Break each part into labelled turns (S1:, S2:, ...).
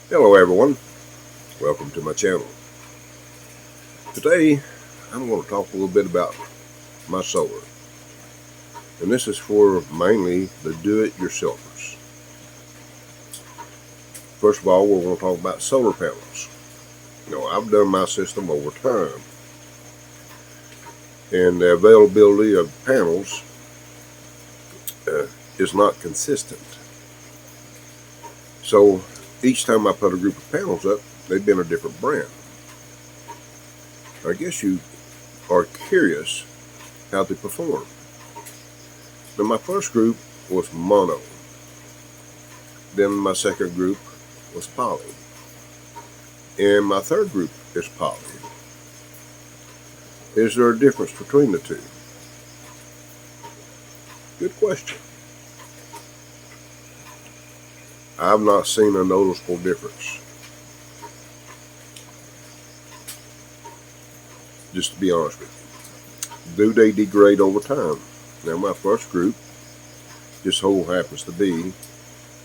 S1: Hello everyone, welcome to my channel. Today I'm going to talk a little bit about my solar, and this is for mainly the do-it-yourselfers. First of all, we're going to talk about solar panels. I've done my system over time, and the availability of panels is not consistent. So each time I put a group of panels up, they've been a different brand. I guess you are curious how they perform. Now, my first group was mono. Then my second group was poly. And my third group is poly. Is there a difference between the two? Good question. I've not seen a noticeable difference. Just to be honest with you. Do they degrade over time? Now, my first group just so happens to be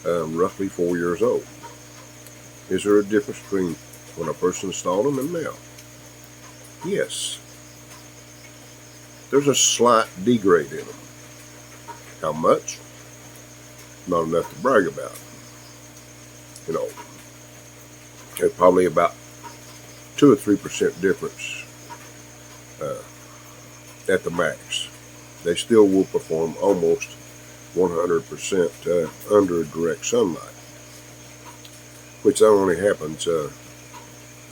S1: roughly 4 years old. Is there a difference between when I first installed them and now? Yes. There's a slight degrade in them. How much? Not enough to brag about. There's probably about 2 or 3% difference at the max. They still will perform almost 100% under direct sunlight, which only happens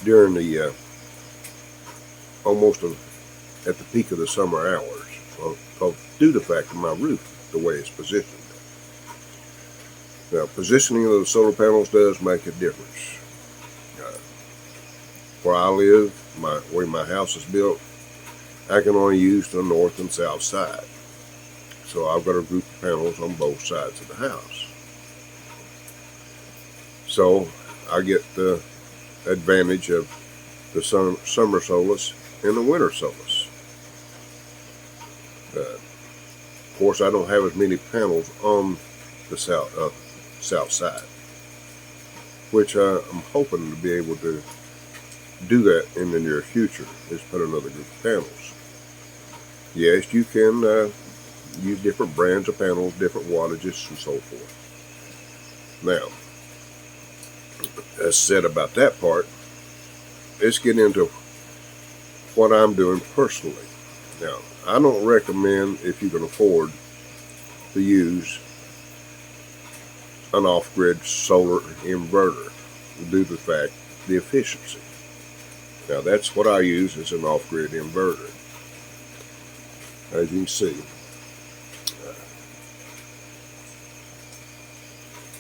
S1: during the almost at the peak of the summer hours, due to the fact of my roof, the way it's positioned. Now, positioning of the solar panels does make a difference. Where I live, the way my house is built, I can only use the north and south side. So I've got a group of panels on both sides of the house. So I get the advantage of the summer solstice and the winter solstice. Of course, I don't have as many panels on the south side, which I'm hoping to be able to do that in the near future, is put another group of panels. Yes, you can use different brands of panels, different wattages, and so forth. Now, as said about that part, let's get into what I'm doing personally. Now, I don't recommend, if you can afford, to use an off-grid solar inverter due to the efficiency. Now, that's what I use, as an off-grid inverter. As you can see,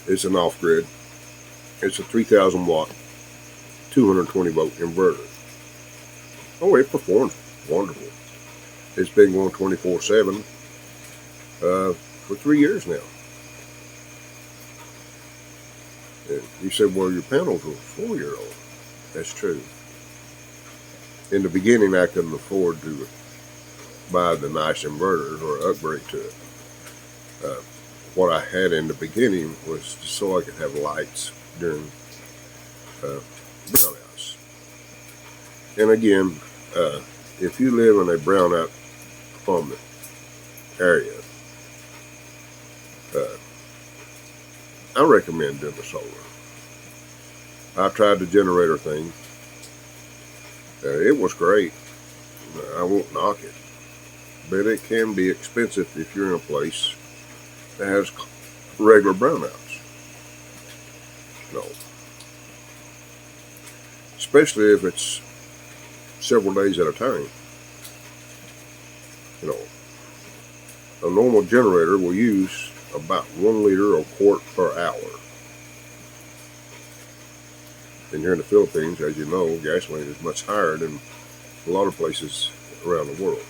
S1: it's an off-grid. It's a 3,000 watt, 220 volt inverter. Oh, it performs wonderful. It's been going 24/7 for 3 years now. And you said, well, your panels were 4-year-old. That's true. In the beginning, I couldn't afford to buy the nice inverters or upgrade to it. What I had in the beginning was just so I could have lights during brownouts. And again, if you live in a brownout climate area, I recommend doing the solar. I tried the generator thing. It was great. I won't knock it, but it can be expensive if you're in a place that has regular brownouts. Especially if it's several days at a time. A normal generator will use about 1 liter or quart per hour. And here in the Philippines, as you know, gasoline is much higher than a lot of places around the world.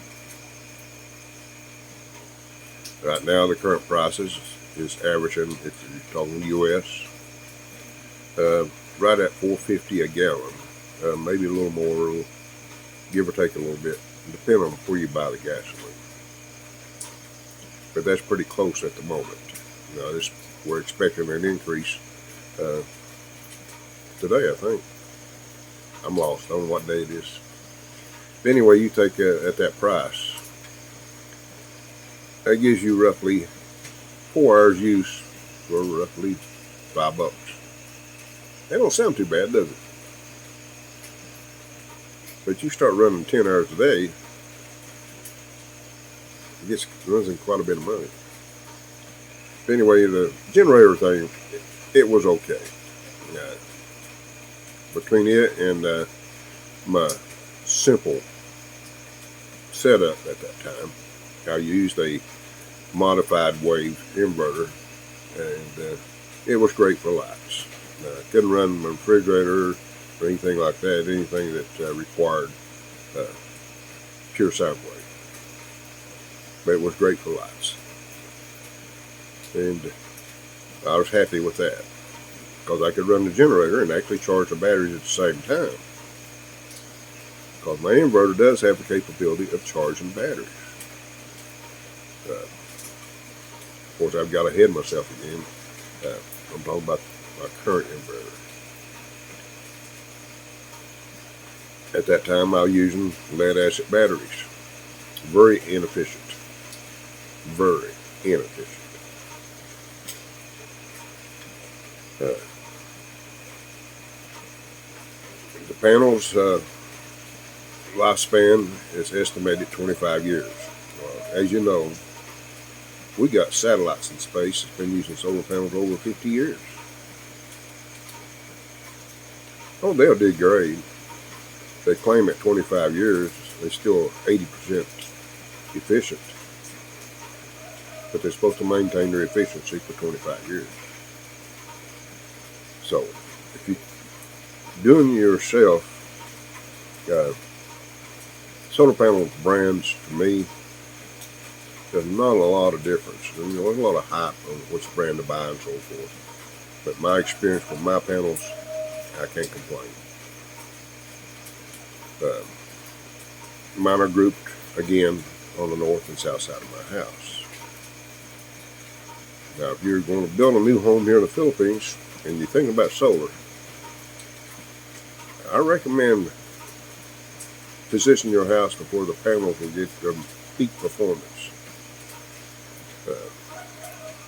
S1: Right now, the current prices is averaging, if you're talking U.S., right at $4.50 a gallon, maybe a little more, give or take a little bit, depending on where you buy the gasoline. But that's pretty close at the moment. We're expecting an increase today, I think. I'm lost. I don't know what day it is. But anyway, you take at that price, that gives you roughly 4 hours use for roughly $5. That don't sound too bad, does it? But you start running 10 hours a day, it runs in quite a bit of money. But anyway, the generator thing, it was okay. Between it and my simple setup at that time, I used a modified wave inverter, and it was great for lights. I couldn't run my refrigerator or anything like that, anything that required pure sine wave. But it was great for lights. And I was happy with that, because I could run the generator and actually charge the batteries at the same time. Because my inverter does have the capability of charging batteries. Of course, I've got ahead of myself again. I'm talking about my current inverter. At that time, I was using lead-acid batteries. Very inefficient. Very inefficient. The panels lifespan is estimated 25 years. As you know, we got satellites in space that's been using solar panels over 50 years. Oh, they'll do great. They claim at 25 years they're still 80% efficient, but they're supposed to maintain their efficiency for 25 years. So, if you're doing it yourself, solar panel brands, to me, there's not a lot of difference. There's a lot of hype on which brand to buy and so forth. But my experience with my panels, I can't complain. Mine are grouped, again, on the north and south side of my house. Now, if you're going to build a new home here in the Philippines, and you think about solar, I recommend position your house before the panels will get their peak performance.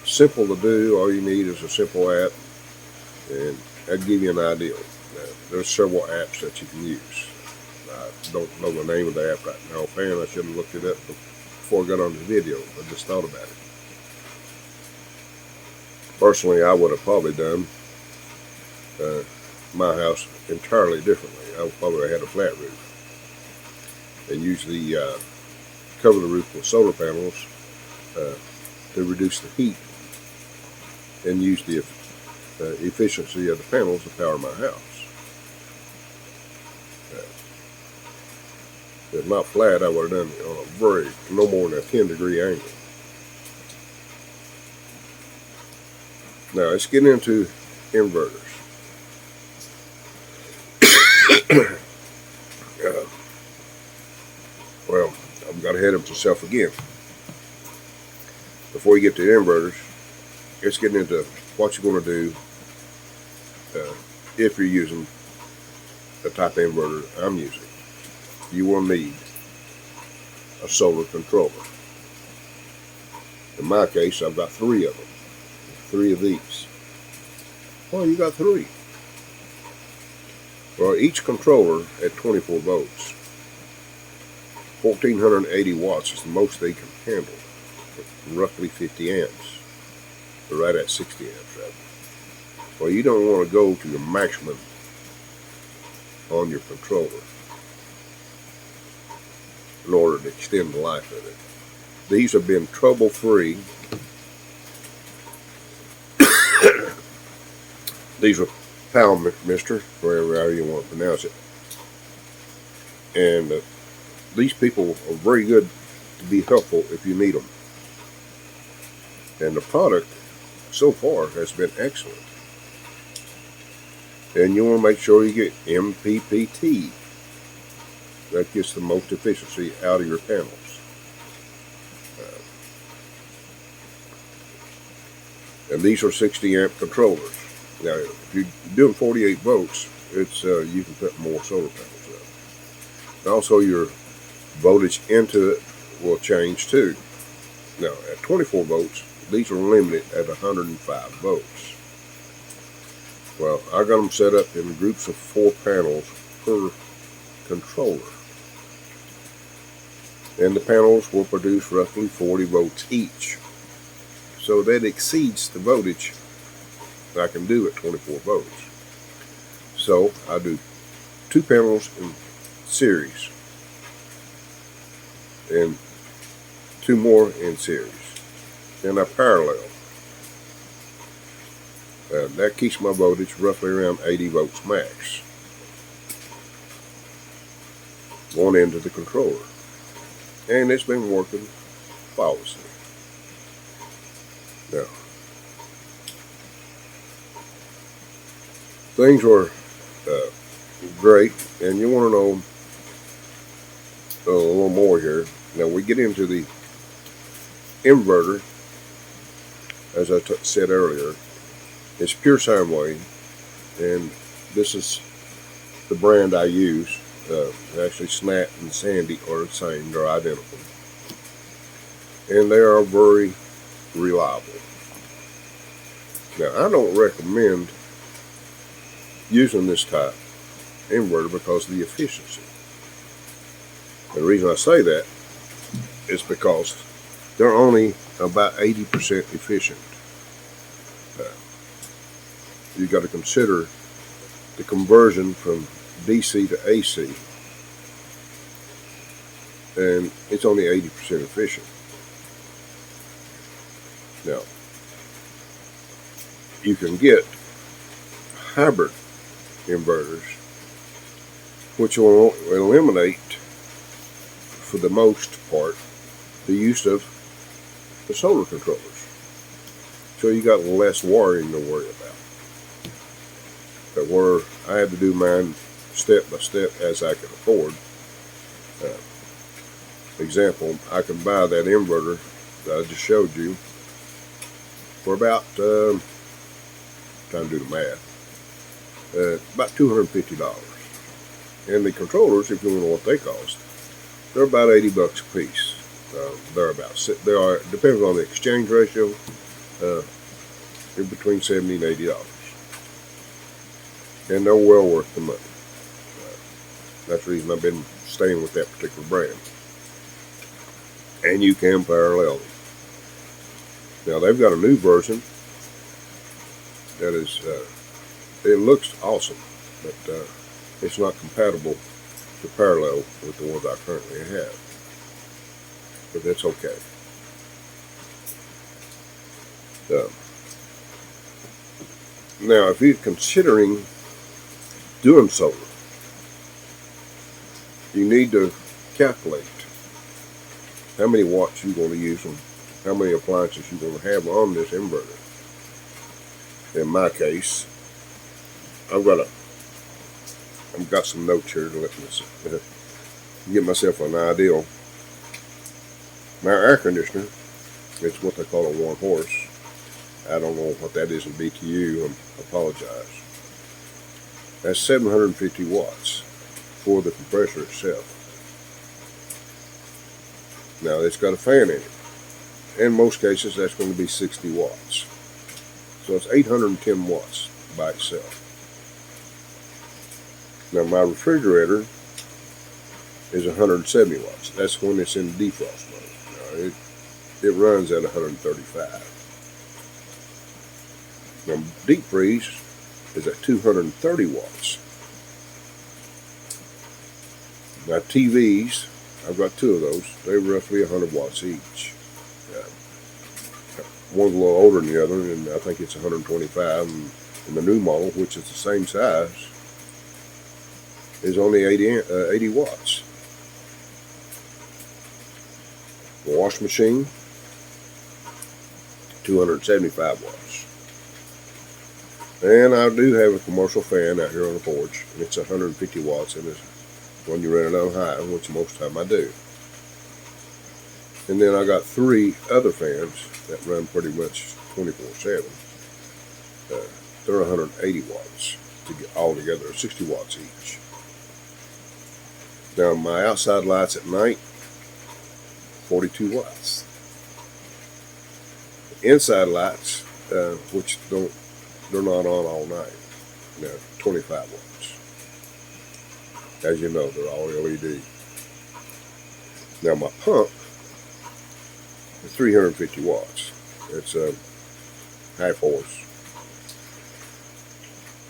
S1: Simple to do. All you need is a simple app, and I'd give you an idea. There's several apps that you can use. I don't know the name of the app right now offhand. I should have looked it up before I got on the video. I just thought about it. Personally, I would have probably done my house entirely differently. I would probably have had a flat roof and usually cover the roof with solar panels to reduce the heat, and use the efficiency of the panels to power my house. If not flat, I would have done it on a no more than a 10-degree angle. Now let's get into inverters. Well, I've got ahead of myself again. Before you get to inverters, let's get into what you're going to do if you're using the type of inverter I'm using. You will need a solar controller. In my case, I've got 3 of them. 3 of these. Well, you got 3. Well, each controller at 24 volts, 1480 watts is the most they can handle. Roughly 50 amps. Or right at 60 amps, rather. Well, you don't want to go to your maximum on your controller in order to extend the life of it. These have been trouble-free. These are Power Mister, wherever you want to pronounce it. And these people are very good to be helpful if you need them. And the product so far has been excellent. And you want to make sure you get MPPT. That gets the most efficiency out of your panels. And these are 60 amp controllers. Now, if you're doing 48 volts, it's you can put more solar panels up. And also, your voltage into it will change too. Now, at 24 volts, these are limited at 105 volts. Well, I got them set up in groups of 4 panels per controller. And the panels will produce roughly 40 volts each. So that exceeds the voltage I can do at 24 volts. So I do 2 panels in series and 2 more in series. And I parallel. That keeps my voltage roughly around 80 volts max going into the controller. And it's been working flawlessly. Now, things are great, and you want to know a little more here. Now, we get into the inverter, as I said earlier. It's pure sine wave, and this is the brand I use. Actually, Snap and Sandy are the same. They're identical. And they are very reliable. Now, I don't recommend using this type inverter because of the efficiency. The reason I say that is because they're only about 80% efficient. You've got to consider the conversion from DC to AC, and it's only 80% efficient. Now, you can get hybrid inverters, which will eliminate, for the most part, the use of the solar controllers. So you got less wiring to worry about. But where I had to do mine step by step as I could afford. Example, I can buy that inverter that I just showed you for about, trying to do the math, about $250. And the controllers, if you want to know what they cost, they're about $80 a piece. They are, depends on the exchange ratio, in between $70 and $80. And they're well worth the money. That's the reason I've been staying with that particular brand. And you can parallel them. Now, they've got a new version that is, it looks awesome, but it's not compatible to parallel with the ones I currently have. But that's okay. Now, if you're considering doing solar, you need to calculate how many watts you're going to use and how many appliances you're going to have on this inverter. In my case, I've got some notes here to let me give myself an idea. My air conditioner, it's what they call a 1 horse. I don't know what that is in BTU. I apologize. That's 750 watts for the compressor itself. Now, it's got a fan in it. In most cases, that's going to be 60 watts. So it's 810 watts by itself. Now, my refrigerator is 170 watts. That's when it's in defrost mode. Now, it runs at 135. Now, deep freeze is at 230 watts. Now, TVs, I've got 2 of those. They're roughly 100 watts each. One's a little older than the other, and I think it's 125. And the new model, which is the same size, is only 80 watts. The wash machine, 275 watts. And I do have a commercial fan out here on the porch, and it's 150 watts, and it's when you run it on high, which most of the time I do. And then I got 3 other fans that run pretty much 24/7. they're 180 watts to get all together, 60 watts each. Now my outside lights at night, 42 watts. Inside lights, which they're not on all night, 25 watts. As you know, they're all LED. Now my pump is 350 watts. It's a high force.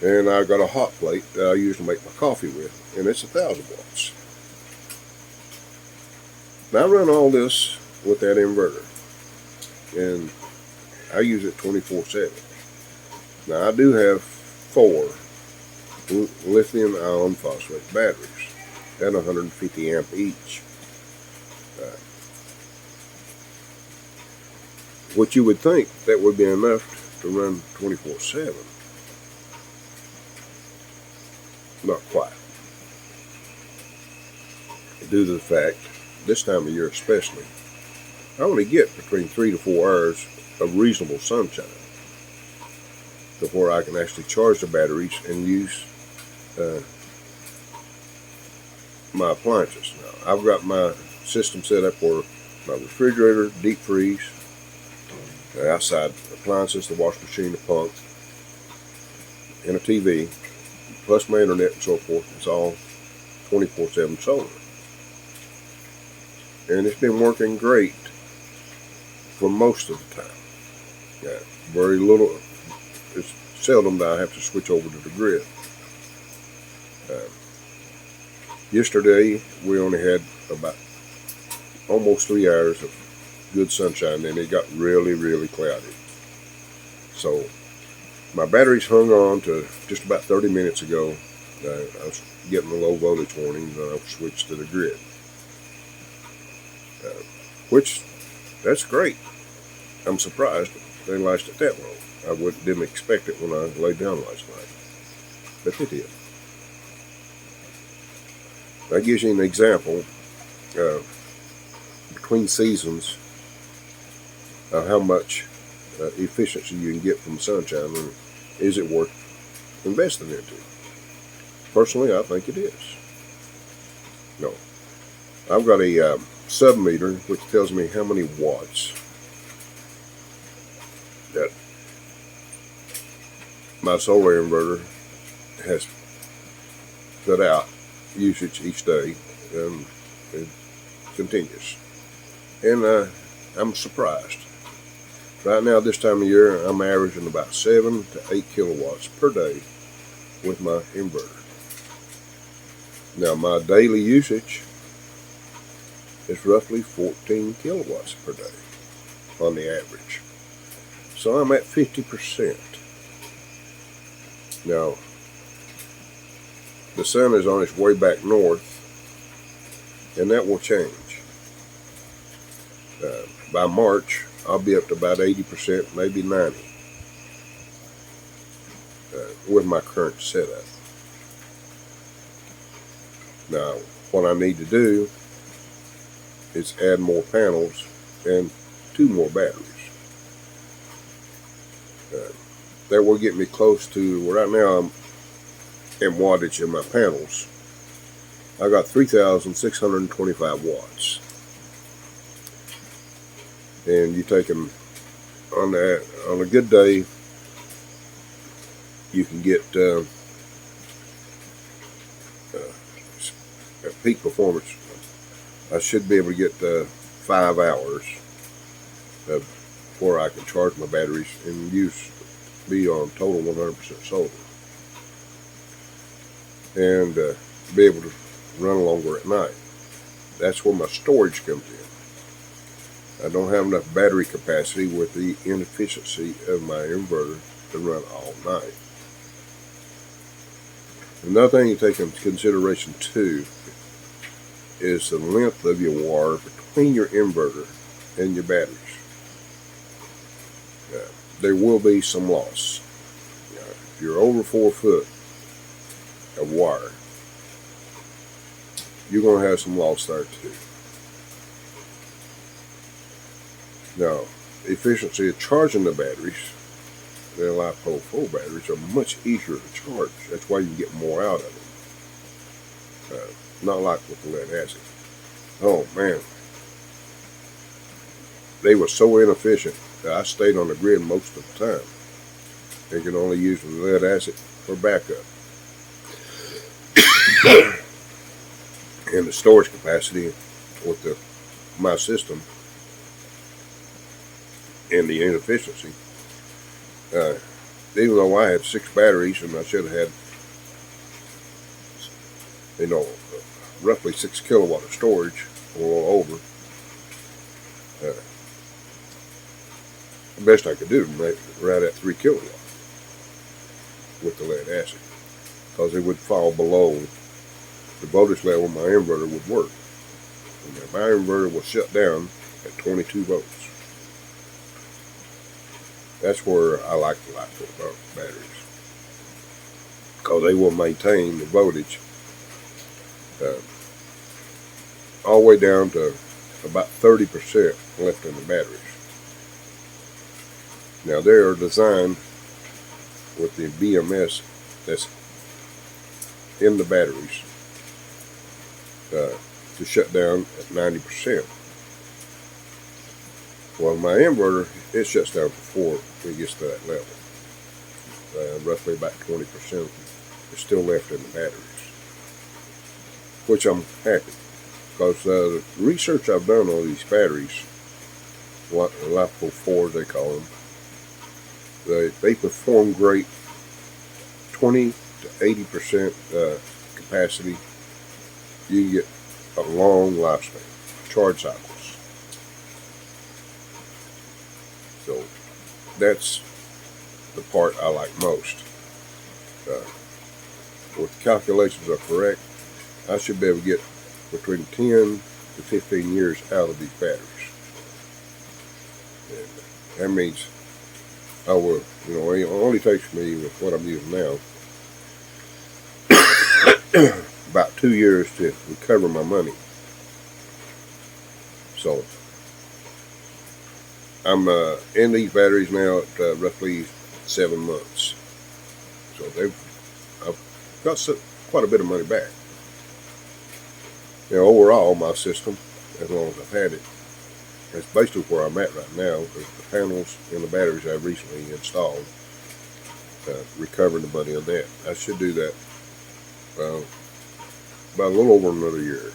S1: And I've got a hot plate that I use to make my coffee with, and it's 1,000 watts. Now I run all this with that inverter, and I use it 24/7. Now I do have 4 lithium iron phosphate batteries at 150 amp each. What you would think that would be enough to run 24/7. Not quite. Due to the fact, this time of year especially, I only get between 3 to 4 hours of reasonable sunshine before I can actually charge the batteries and use my appliances. Now, I've got my system set up for my refrigerator, deep freeze, the outside appliances, the washing machine, the pump, and a TV, plus my internet and so forth. It's all 24/7 solar. And it's been working great for most of the time. Very little, it's seldom that I have to switch over to the grid. Yesterday, we only had about almost 3 hours of good sunshine, and it got really, really cloudy. So my batteries hung on to just about 30 minutes ago. I was getting a low voltage warning, and I switched to the grid. Which, that's great. I'm surprised they lasted that long. I didn't expect it when I laid down last night, but they did. That gives you an example between seasons of how much efficiency you can get from sunshine, and is it worth investing into? Personally, I think it is. No, I've got a sub-meter which tells me how many watts that my solar inverter has put out usage each day, and it continues. And I'm surprised. Right now, this time of year, I'm averaging about 7 to 8 kilowatts per day with my inverter. Now, my daily usage is roughly 14 kilowatts per day on the average. So I'm at 50%. Now, the sun is on its way back north, and that will change. By March, I'll be up to about 80%, maybe 90%, with my current setup. Now, what I need to do is add more panels and 2 more batteries. That will get me close to, right now I'm in wattage in my panels. I got 3,625 watts. And you take them on a good day, you can get at peak performance. I should be able to get 5 hours before I can charge my batteries and be on total 100% solar, and be able to run longer at night. That's where my storage comes in. I don't have enough battery capacity with the inefficiency of my inverter to run all night. Another thing you take into consideration too is the length of your wire between your inverter and your batteries. There will be some loss. If you're over 4 foot of wire, you're going to have some loss there too. Now, efficiency of charging the batteries the LiPo4 batteries are much easier to charge. That's why you can get more out of them. Not like with the lead acid. Oh man, they were so inefficient that I stayed on the grid most of the time. They could only use the lead acid for backup. And the storage capacity with my system and the inefficiency, even though I had 6 batteries and I should have had, roughly 6 kilowatt of storage or over, the best I could do was right at 3 kilowatt with the lead acid, because it would fall below the voltage level my inverter would work. And my inverter was shut down at 22 volts. That's where I like the LiPo batteries, because they will maintain the voltage all the way down to about 30% left in the batteries. Now they are designed with the BMS that's in the batteries to shut down at 90%. Well, my inverter, it shuts down before it gets to that level. Roughly about 20% is still left in the batteries, which I'm happy, because the research I've done on these batteries, LiPo4 they call them, they perform great. 20 to 80% capacity. You get a long lifespan, charge cycles. So that's the part I like most. If the calculations are correct, I should be able to get between 10 to 15 years out of these batteries. And that means I will, it only takes me, with what I'm using now, about 2 years to recover my money. So I'm in these batteries now at roughly 7 months. So I've got quite a bit of money back. Overall, my system, as long as I've had it, that's basically where I'm at right now, with the panels and the batteries I've recently installed, recovering the money on that. I should do that about a little over another year.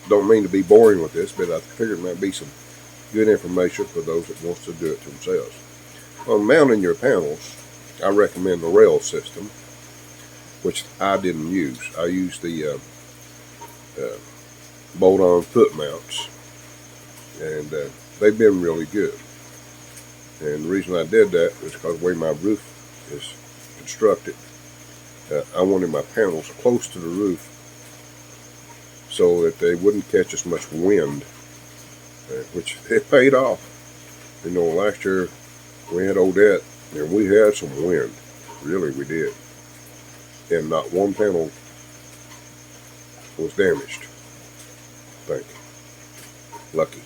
S1: Don't mean to be boring with this, but I figured it might be some good information for those that wants to do it themselves. On mounting your panels, I recommend the rail system, which I didn't use. I used the bolt-on foot mounts, and they've been really good. And the reason I did that is because the way my roof is constructed, I wanted my panels close to the roof so that they wouldn't catch as much wind, which it paid off. Last year we had Odette, and we had some wind. Really, we did. And not one panel was damaged. Thank you. Lucky.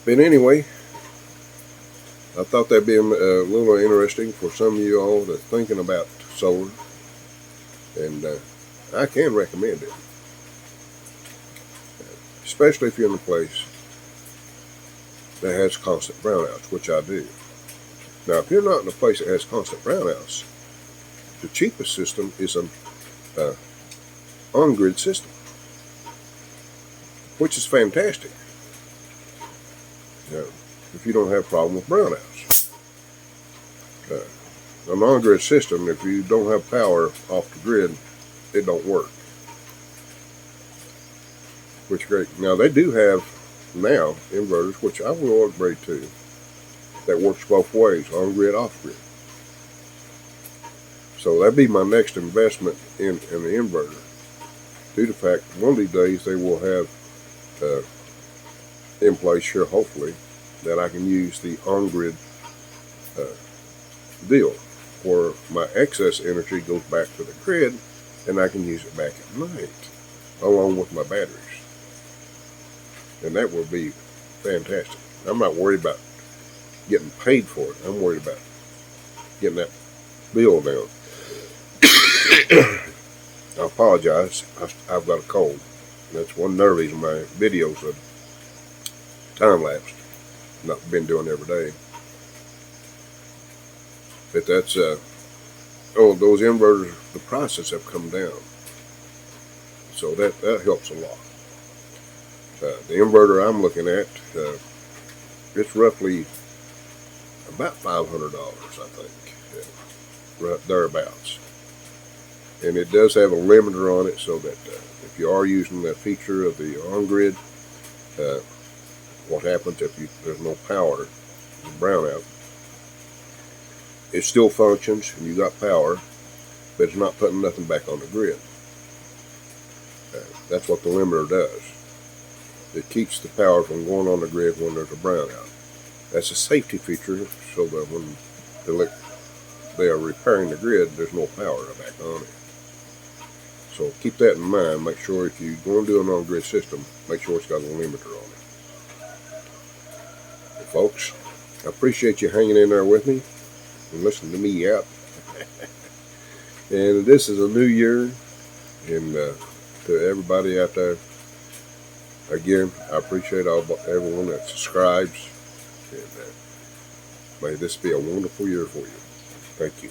S1: But anyway, I thought that'd be a little interesting for some of you all that's thinking about solar, and I can recommend it, especially if you're in a place that has constant brownouts, which I do. Now, if you're not in a place that has constant brownouts, the cheapest system is an on-grid system, which is fantastic. If you don't have a problem with brownouts. An on-grid system, if you don't have power off the grid, it don't work. Which is great. Now, they do have now inverters, which I will upgrade to, that works both ways, on-grid, off-grid. So that'd be my next investment in the inverter, due to the fact one of these days they will have in place here, hopefully, that I can use the on-grid deal, where my excess energy goes back to the grid and I can use it back at night along with my batteries. and that would be fantastic. I'm not worried about getting paid for it. I'm worried about getting that bill down. I apologize. I've got a cold. That's one of the reasons my videos are time lapsed. Not been doing every day. But that's those inverters, the prices have come down, so that helps a lot. The inverter I'm looking at, it's roughly about $500, I think, thereabouts. And it does have a limiter on it, so that if you are using that feature of the on-grid, what happens if there's no power, brownout, it still functions and you got power, but it's not putting nothing back on the grid. That's what the limiter does. It keeps the power from going on the grid when there's a brownout. That's a safety feature, so that when they are repairing the grid, there's no power back on it. So keep that in mind. Make sure if you're going to do an on-grid system, make sure it's got a limiter on it. Well, folks, I appreciate you hanging in there with me and listening to me out. And this is a new year, and to everybody out there, again, I appreciate everyone that subscribes, and may this be a wonderful year for you. Thank you.